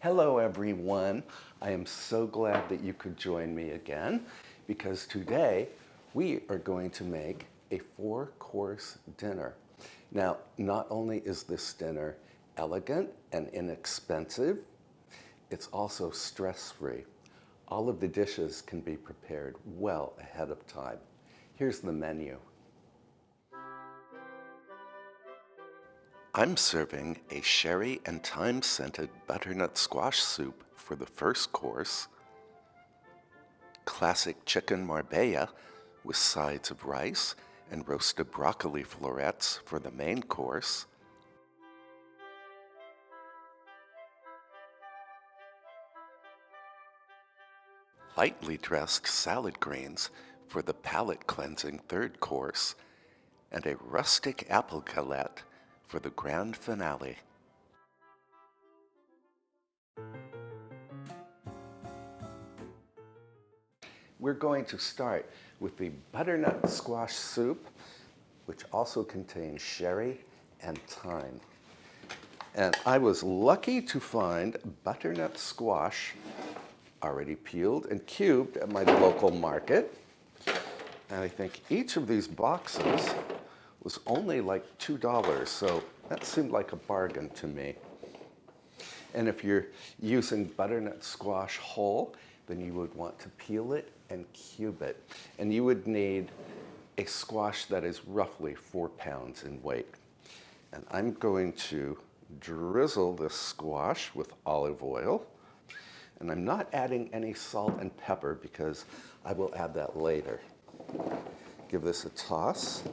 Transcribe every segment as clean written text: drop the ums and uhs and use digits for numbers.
Hello everyone. I am so glad that you could join me again because today we are going to make a 4-course dinner. Now, not only is this dinner elegant and inexpensive, it's also stress-free. All of the dishes can be prepared well ahead of time. Here's the menu. I'm serving a sherry and thyme-scented butternut squash soup for the first course, classic chicken marbella with sides of rice and roasted broccoli florets for the main course, lightly dressed salad greens for the palate-cleansing third course, and a rustic apple galette for the grand finale. We're going to start with the butternut squash soup, which also contains sherry and thyme. And I was lucky to find butternut squash already peeled and cubed at my local market. And I think each of these boxes was only like $2, so that seemed like a bargain to me. And if you're using butternut squash whole, then you would want to peel it and cube it. And you would need a squash that is roughly 4 pounds in weight. And I'm going to drizzle this squash with olive oil. And I'm not adding any salt and pepper because I will add that later. Give this a toss.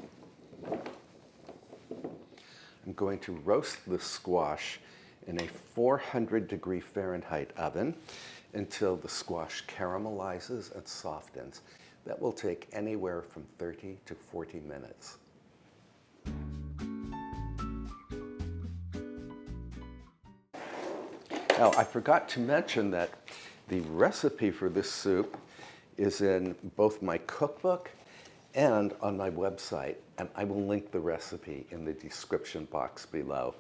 I'm going to roast the squash in a 400-degree Fahrenheit oven until the squash caramelizes and softens. That will take anywhere from 30 to 40 minutes. Now, I forgot to mention that the recipe for this soup is in both my cookbook and on my website, and I will link the recipe in the description box below.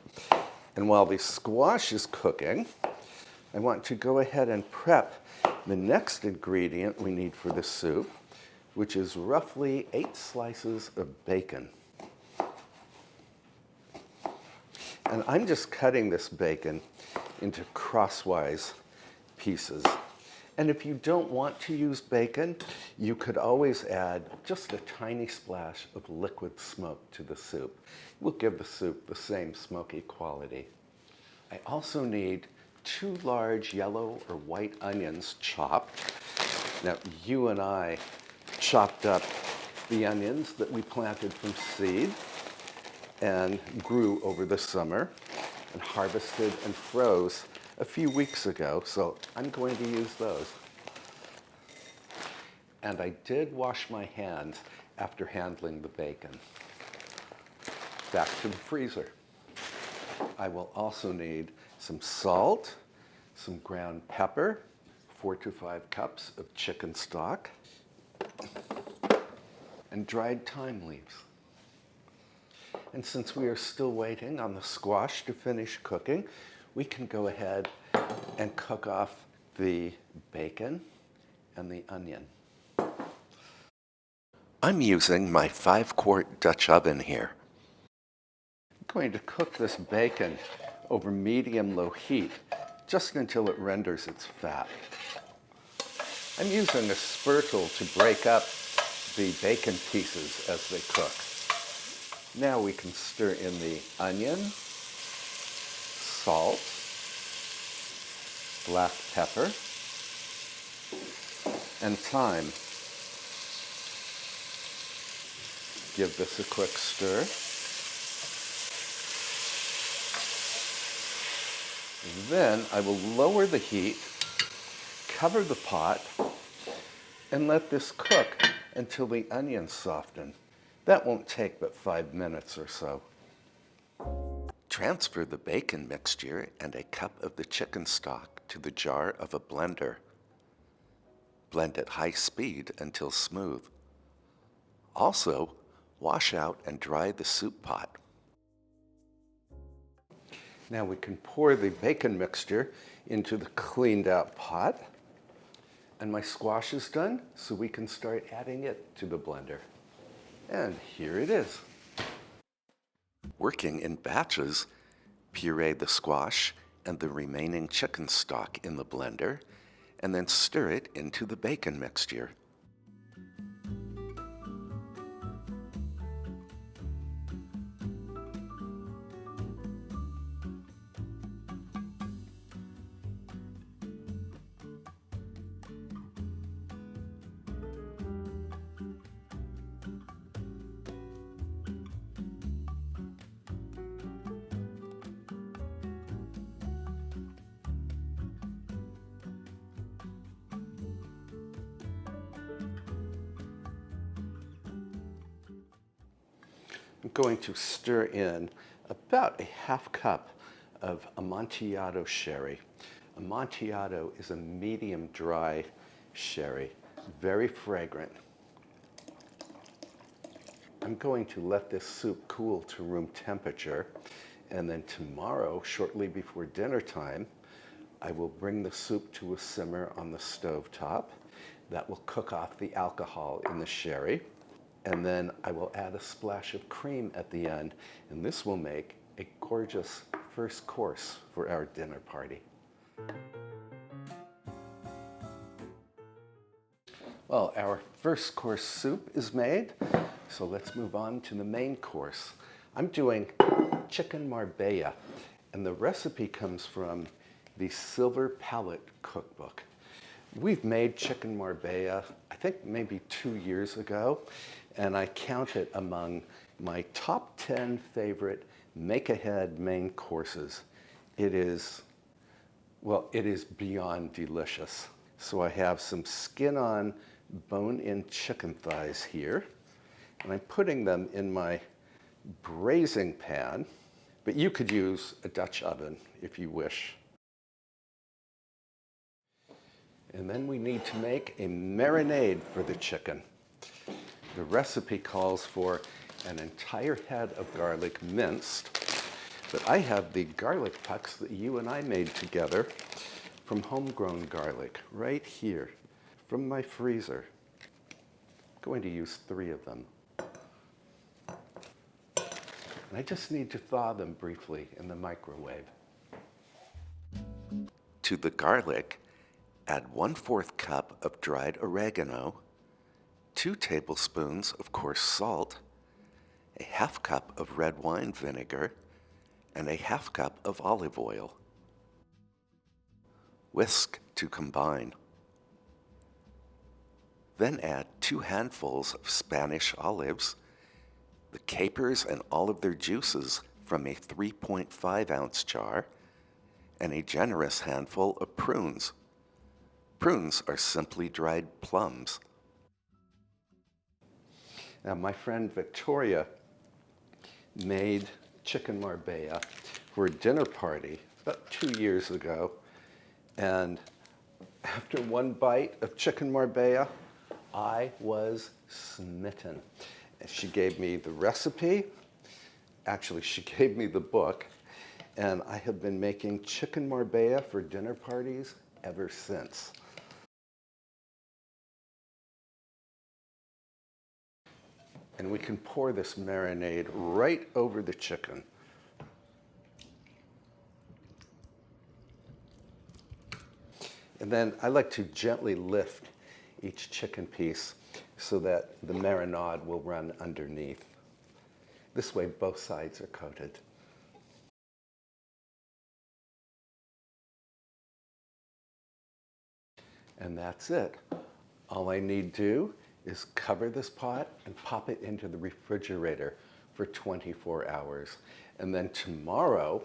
And while the squash is cooking, I want to go ahead and prep the next ingredient we need for the soup, which is roughly 8 slices of bacon. And I'm just cutting this bacon into crosswise pieces. And if you don't want to use bacon, you could always add just a tiny splash of liquid smoke to the soup. It will give the soup the same smoky quality. I also need 2 large yellow or white onions chopped. Now, you and I chopped up the onions that we planted from seed and grew over the summer and harvested and froze a few weeks ago, so I'm going to use those. And I did wash my hands after handling the bacon. Back to the freezer. I will also need some salt, some ground pepper, 4 to 5 cups of chicken stock, and dried thyme leaves. And since we are still waiting on the squash to finish cooking, we can go ahead and cook off the bacon and the onion. I'm using my 5-quart Dutch oven here. I'm going to cook this bacon over medium-low heat just until it renders its fat. I'm using a spurtle to break up the bacon pieces as they cook. Now we can stir in the onion, salt, black pepper, and thyme. Give this a quick stir. Then I will lower the heat, cover the pot, and let this cook until the onions soften. That won't take but 5 minutes or so. Transfer the bacon mixture and a cup of the chicken stock to the jar of a blender. Blend at high speed until smooth. Also, wash out and dry the soup pot. Now we can pour the bacon mixture into the cleaned out pot. And my squash is done, so we can start adding it to the blender. And here it is. Working in batches, puree the squash and the remaining chicken stock in the blender, and then stir it into the bacon mixture. I'm going to stir in about a half cup of Amontillado sherry. Amontillado is a medium dry sherry, very fragrant. I'm going to let this soup cool to room temperature, and then tomorrow, shortly before dinner time, I will bring the soup to a simmer on the stove top. That will cook off the alcohol in the sherry. And then I will add a splash of cream at the end, and this will make a gorgeous first course for our dinner party. Well, our first course soup is made, so let's move on to the main course. I'm doing chicken marbella, and the recipe comes from the Silver Palette cookbook. We've made chicken marbella, I think maybe 2 years ago, and I count it among my top 10 favorite make-ahead main courses. It is beyond delicious. So I have some skin-on, bone-in chicken thighs here, and I'm putting them in my braising pan, but you could use a Dutch oven if you wish. And then we need to make a marinade for the chicken. The recipe calls for an entire head of garlic minced, but I have the garlic pucks that you and I made together from homegrown garlic right here from my freezer. I'm going to use 3 of them. And I just need to thaw them briefly in the microwave. To the garlic, add 1/4 cup of dried oregano, 2 tablespoons of coarse salt, a half cup of red wine vinegar, and a half cup of olive oil. Whisk to combine. Then add 2 handfuls of Spanish olives, the capers and all of their juices from a 3.5-ounce jar, and a generous handful of prunes. Prunes are simply dried plums. Now, my friend Victoria made chicken marbella for a dinner party about 2 years ago. And after one bite of chicken marbella, I was smitten. She gave me the recipe. Actually, she gave me the book. And I have been making chicken marbella for dinner parties ever since. And we can pour this marinade right over the chicken. And then I like to gently lift each chicken piece so that the marinade will run underneath. This way both sides are coated. And that's it. All I need to do is cover this pot and pop it into the refrigerator for 24 hours. And then tomorrow,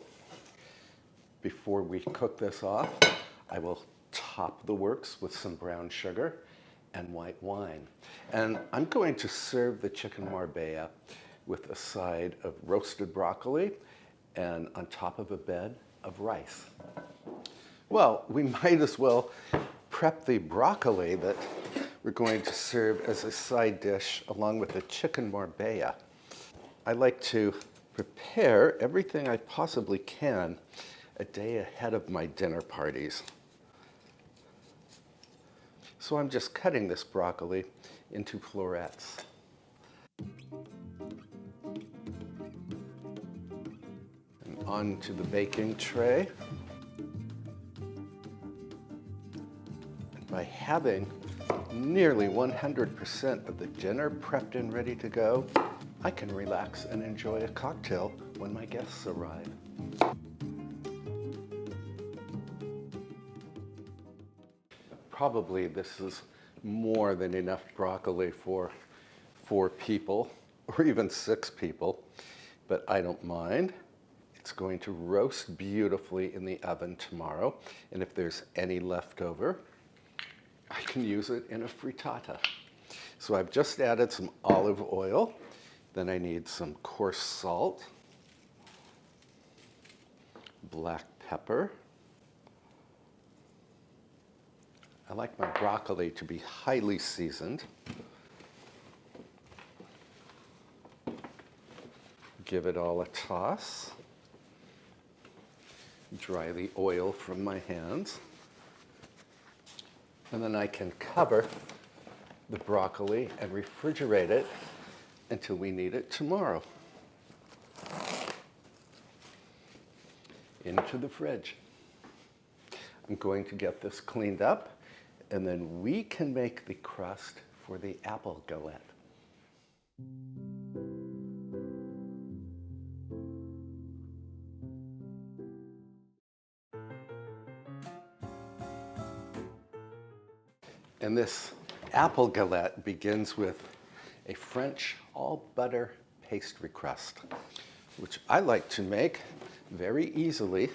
before we cook this off, I will top the works with some brown sugar and white wine. And I'm going to serve the chicken marbella with a side of roasted broccoli and on top of a bed of rice. Well, we might as well prep the broccoli that we're going to serve as a side dish along with the chicken marbella. I like to prepare everything I possibly can a day ahead of my dinner parties. So I'm just cutting this broccoli into florets. And onto the baking tray. And by having nearly 100% of the dinner prepped and ready to go, I can relax and enjoy a cocktail when my guests arrive. Probably this is more than enough broccoli for 4 people or even 6 people, but I don't mind. It's going to roast beautifully in the oven tomorrow, and if there's any left over, I can use it in a frittata. So I've just added some olive oil. Then I need some coarse salt, black pepper. I like my broccoli to be highly seasoned. Give it all a toss. Dry the oil from my hands. And then I can cover the broccoli and refrigerate it until we need it tomorrow. Into the fridge. I'm going to get this cleaned up, and then we can make the crust for the apple galette. And this apple galette begins with a French all-butter pastry crust, which I like to make very easily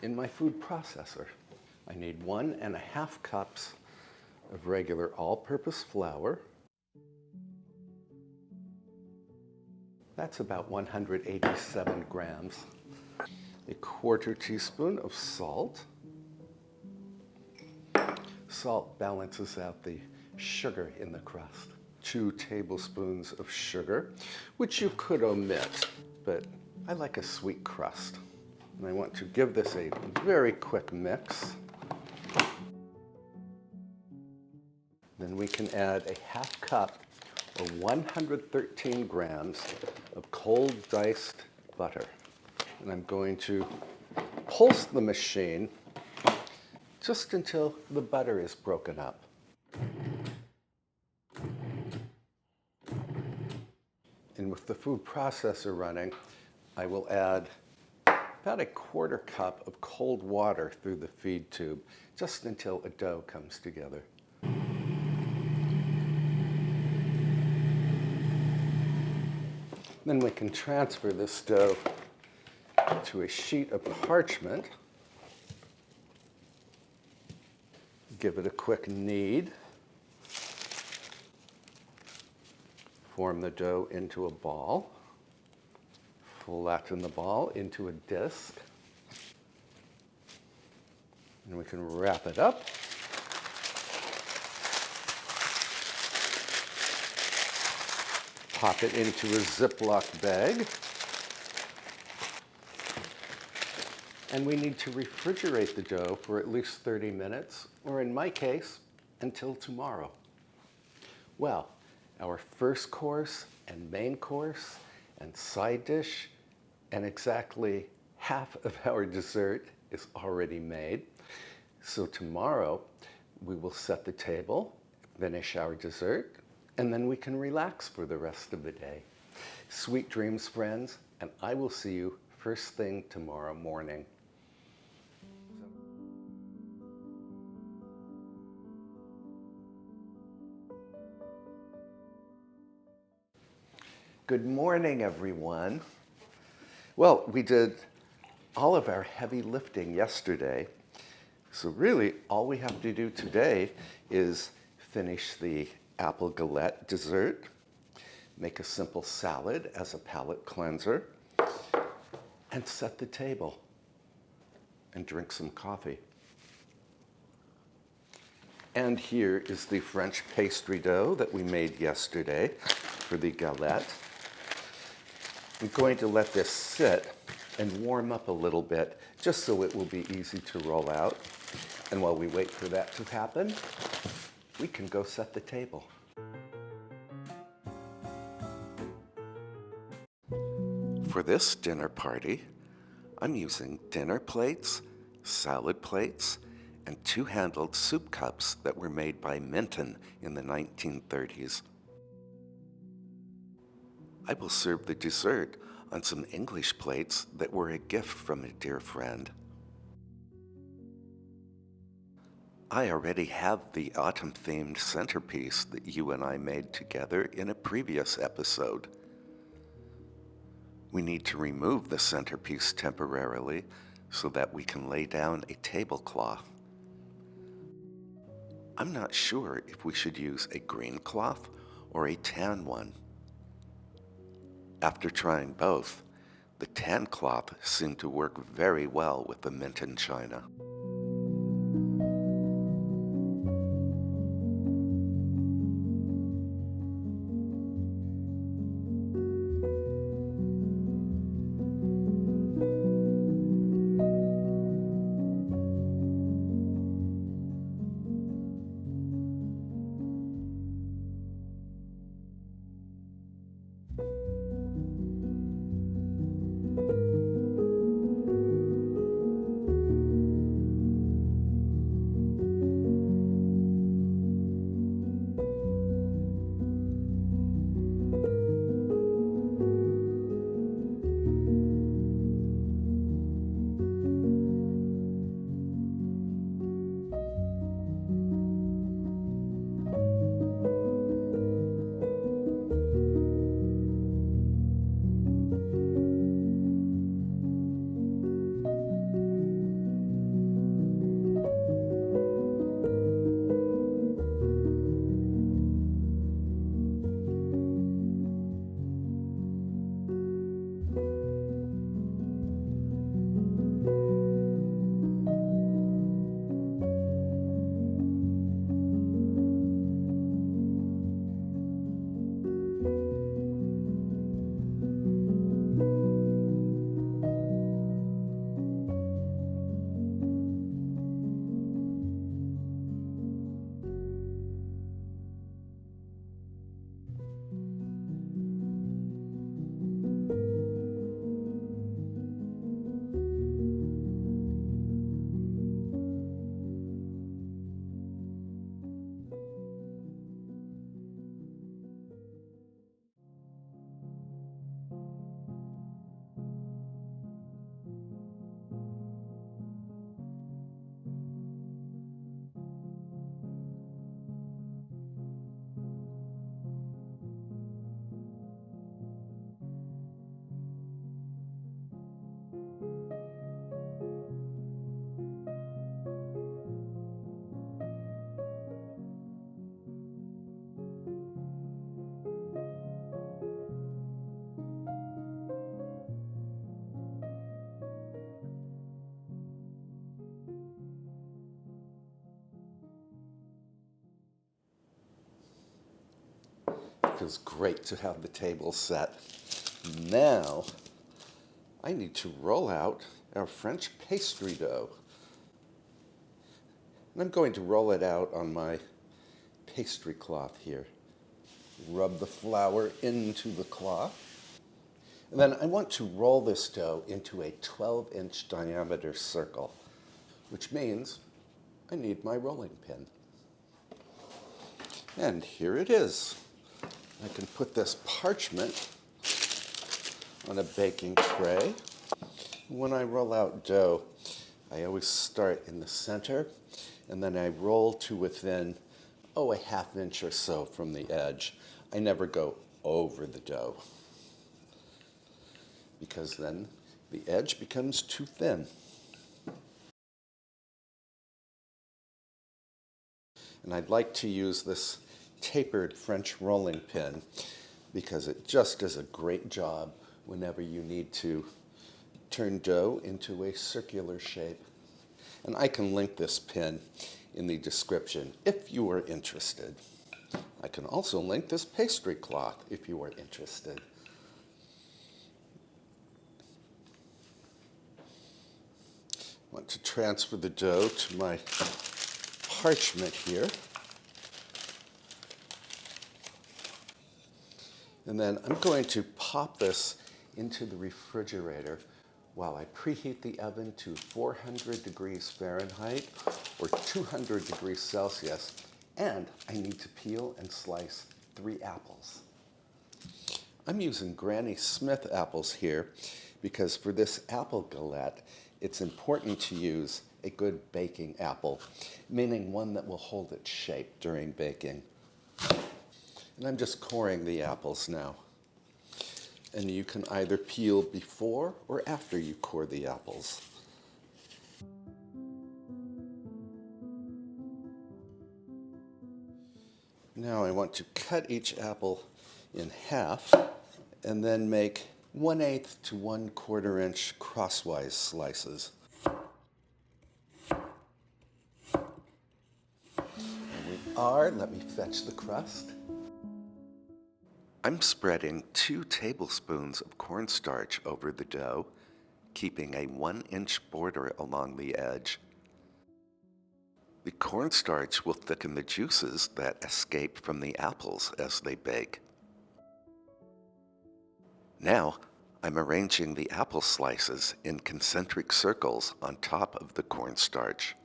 in my food processor. I need 1½ cups of regular all-purpose flour. That's about 187 grams. A 1/4 teaspoon of salt. Salt balances out the sugar in the crust. 2 tablespoons of sugar, which you could omit, but I like a sweet crust. And I want to give this a very quick mix. Then we can add a 1/2 cup or 113 grams of cold diced butter. And I'm going to pulse the machine just until the butter is broken up. And with the food processor running, I will add about a 1/4 cup of cold water through the feed tube, just until a dough comes together. Then we can transfer this dough to a sheet of parchment. Give it a quick knead. Form the dough into a ball. Flatten the ball into a disc. And we can wrap it up. Pop it into a Ziploc bag. And we need to refrigerate the dough for at least 30 minutes, or in my case, until tomorrow. Well, our first course and main course and side dish and exactly half of our dessert is already made. So tomorrow we will set the table, finish our dessert, and then we can relax for the rest of the day. Sweet dreams, friends, and I will see you first thing tomorrow morning. Good morning, everyone. Well, we did all of our heavy lifting yesterday. So really, all we have to do today is finish the apple galette dessert, make a simple salad as a palate cleanser, and set the table and drink some coffee. And here is the French pastry dough that we made yesterday for the galette. I'm going to let this sit and warm up a little bit just so it will be easy to roll out. And while we wait for that to happen, we can go set the table. For this dinner party, I'm using dinner plates, salad plates, and two-handled soup cups that were made by Minton in the 1930s. I will serve the dessert on some English plates that were a gift from a dear friend. I already have the autumn-themed centerpiece that you and I made together in a previous episode. We need to remove the centerpiece temporarily so that we can lay down a tablecloth. I'm not sure if we should use a green cloth or a tan one. After trying both, the tan cloth seemed to work very well with the Minton china. It feels great to have the table set. Now, I need to roll out our French pastry dough. And I'm going to roll it out on my pastry cloth here. Rub the flour into the cloth. And then I want to roll this dough into a 12-inch diameter circle, which means I need my rolling pin. And here it is. I can put this parchment on a baking tray. When I roll out dough, I always start in the center, and then I roll to within, a half inch or so from the edge. I never go over the dough, because then the edge becomes too thin. And I'd like to use this tapered French rolling pin because it just does a great job whenever you need to turn dough into a circular shape. And I can link this pin in the description if you are interested. I can also link this pastry cloth if you are interested. want to transfer the dough to my parchment here. And then I'm going to pop this into the refrigerator while I preheat the oven to 400 degrees Fahrenheit or 200 degrees Celsius. And I need to peel and slice 3 apples. I'm using Granny Smith apples here because for this apple galette, it's important to use a good baking apple, meaning one that will hold its shape during baking. And I'm just coring the apples now. And you can either peel before or after you core the apples. Now I want to cut each apple in half and then make 1/8 to 1/4 inch crosswise slices. Let me fetch the crust. I'm spreading 2 tablespoons of cornstarch over the dough, keeping a 1-inch border along the edge. The cornstarch will thicken the juices that escape from the apples as they bake. Now, I'm arranging the apple slices in concentric circles on top of the cornstarch.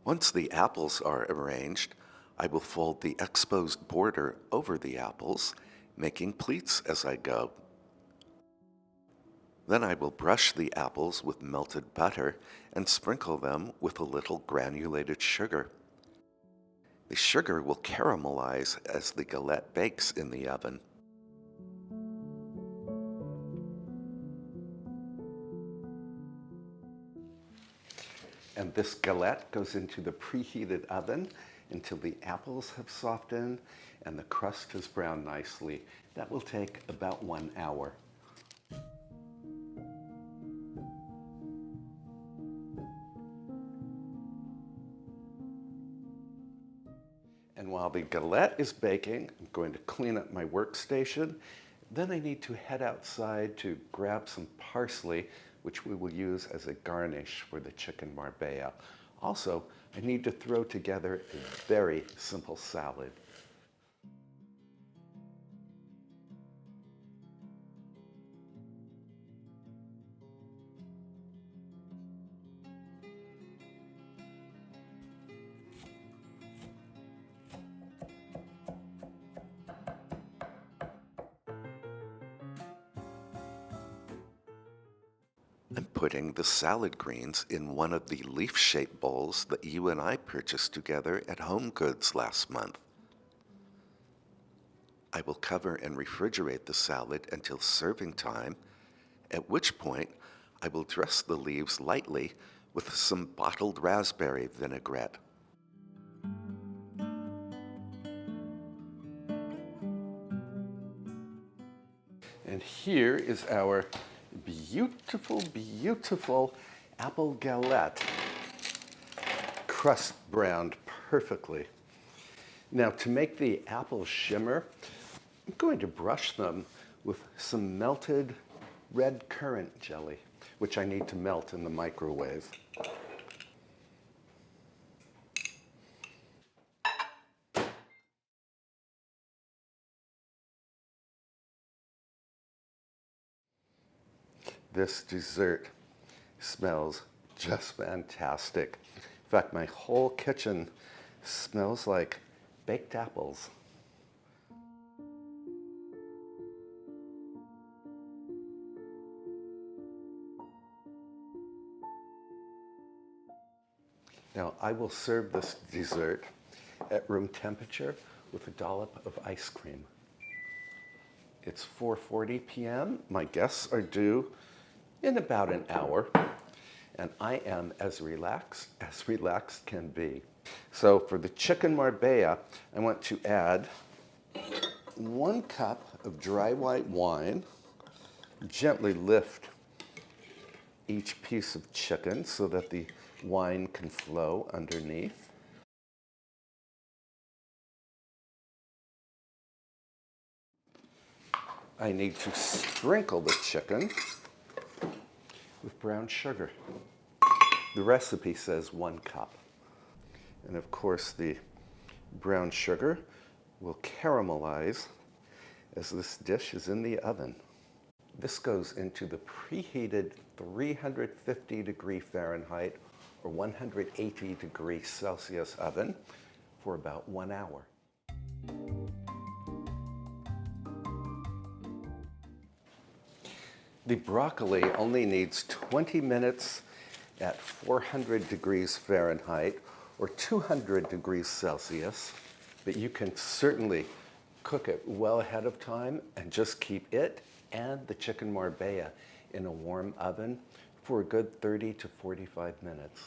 Once the apples are arranged, I will fold the exposed border over the apples, making pleats as I go. Then I will brush the apples with melted butter and sprinkle them with a little granulated sugar. The sugar will caramelize as the galette bakes in the oven. And this galette goes into the preheated oven until the apples have softened and the crust has browned nicely. That will take about 1 hour. And while the galette is baking, I'm going to clean up my workstation. Then I need to head outside to grab some parsley, which we will use as a garnish for the chicken marbella. Also, I need to throw together a very simple salad. I'm putting the salad greens in one of the leaf-shaped bowls that you and I purchased together at Home Goods last month. I will cover and refrigerate the salad until serving time, at which point I will dress the leaves lightly with some bottled raspberry vinaigrette. And here is our beautiful, beautiful apple galette, crust browned perfectly. Now, to make the apples shimmer, I'm going to brush them with some melted red currant jelly, which I need to melt in the microwave. This dessert smells just fantastic. In fact, my whole kitchen smells like baked apples. Now, I will serve this dessert at room temperature with a dollop of ice cream. It's 4:40 p.m. My guests are due in about an hour, and I am as relaxed can be. So for the chicken marbella, I want to add 1 cup of dry white wine. Gently lift each piece of chicken so that the wine can flow underneath. I need to sprinkle the chicken with brown sugar. The recipe says 1 cup. And of course, the brown sugar will caramelize as this dish is in the oven. This goes into the preheated 350 Fahrenheit or 180 Celsius oven for about 1 hour. The broccoli only needs 20 minutes at 400 degrees Fahrenheit or 200 degrees Celsius, but you can certainly cook it well ahead of time and just keep it and the chicken marbella in a warm oven for a good 30 to 45 minutes.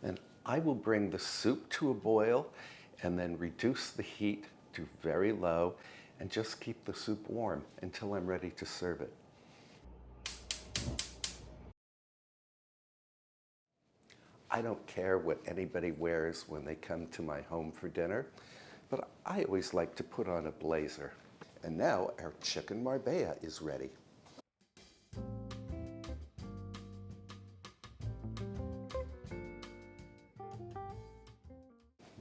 And I will bring the soup to a boil and then reduce the heat to very low and just keep the soup warm until I'm ready to serve it. I don't care what anybody wears when they come to my home for dinner, but I always like to put on a blazer. And now our chicken marbella is ready.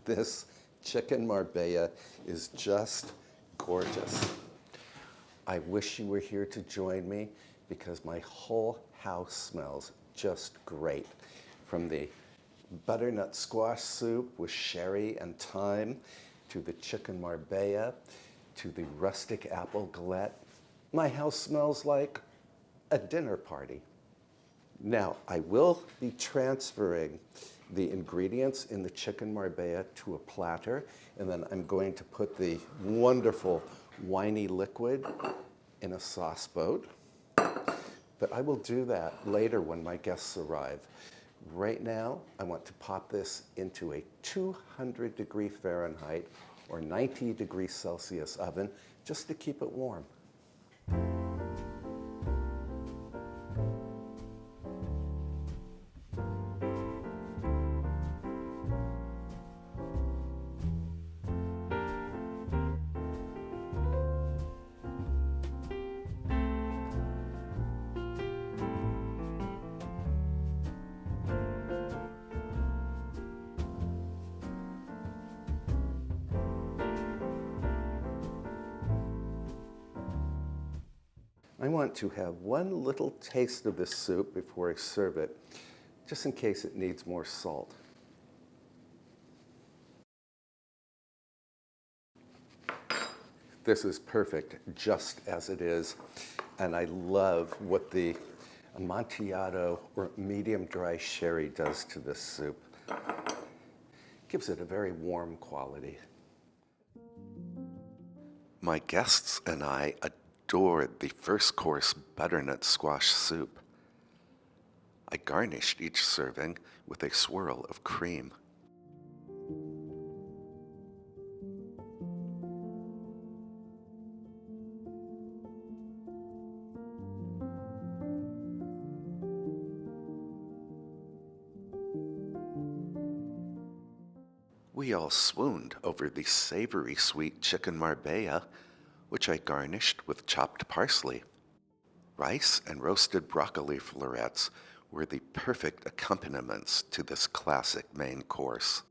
This chicken marbella is just gorgeous. I wish you were here to join me because my whole house smells just great. From the butternut squash soup with sherry and thyme, to the chicken marbella, to the rustic apple galette. My house smells like a dinner party. Now, I will be transferring the ingredients in the chicken marbella to a platter, and then I'm going to put the wonderful winey liquid in a sauce boat. But I will do that later when my guests arrive. Right now, I want to pop this into a 200 degree Fahrenheit or 90 degrees Celsius oven just to keep it warm. I want to have one little taste of this soup before I serve it, just in case it needs more salt. This is perfect just as it is, and I love what the Amontillado or medium dry sherry does to this soup. Gives it a very warm quality. My guests and I adored the first course butternut squash soup. I garnished each serving with a swirl of cream. We all swooned over the savory sweet chicken marbella, which I garnished with chopped parsley. Rice and roasted broccoli florets were the perfect accompaniments to this classic main course.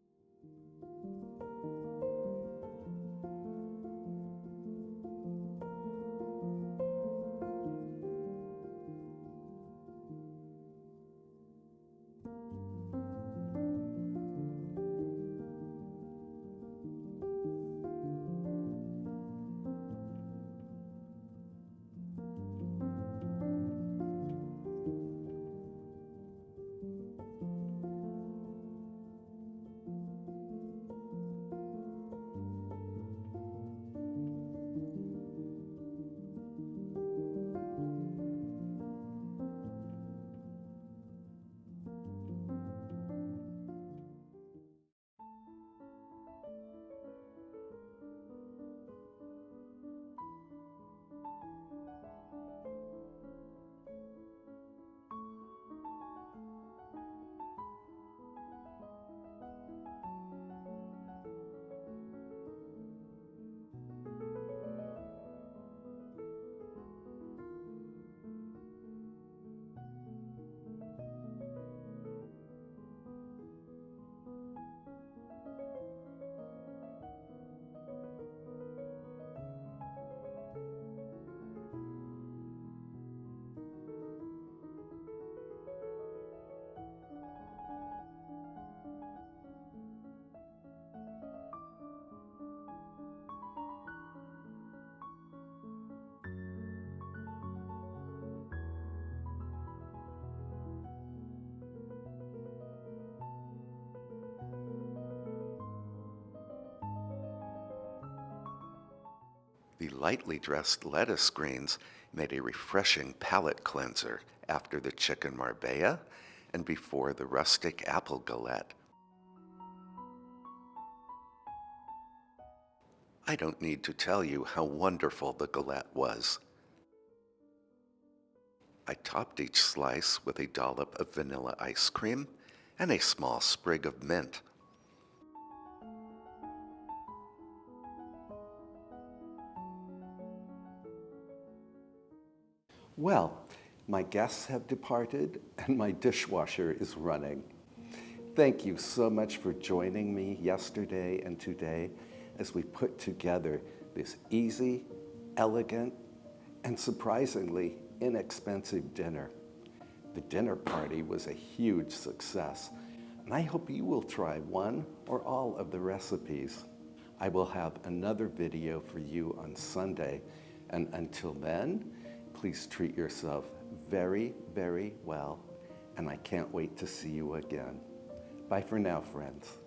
The lightly dressed lettuce greens made a refreshing palate cleanser after the chicken marbella and before the rustic apple galette. I don't need to tell you how wonderful the galette was. I topped each slice with a dollop of vanilla ice cream and a small sprig of mint. Well, my guests have departed and my dishwasher is running. Thank you so much for joining me yesterday and today as we put together this easy, elegant, and surprisingly inexpensive dinner. The dinner party was a huge success, and I hope you will try one or all of the recipes. I will have another video for you on Sunday, and until then, please treat yourself very, very well, and I can't wait to see you again. Bye for now, friends.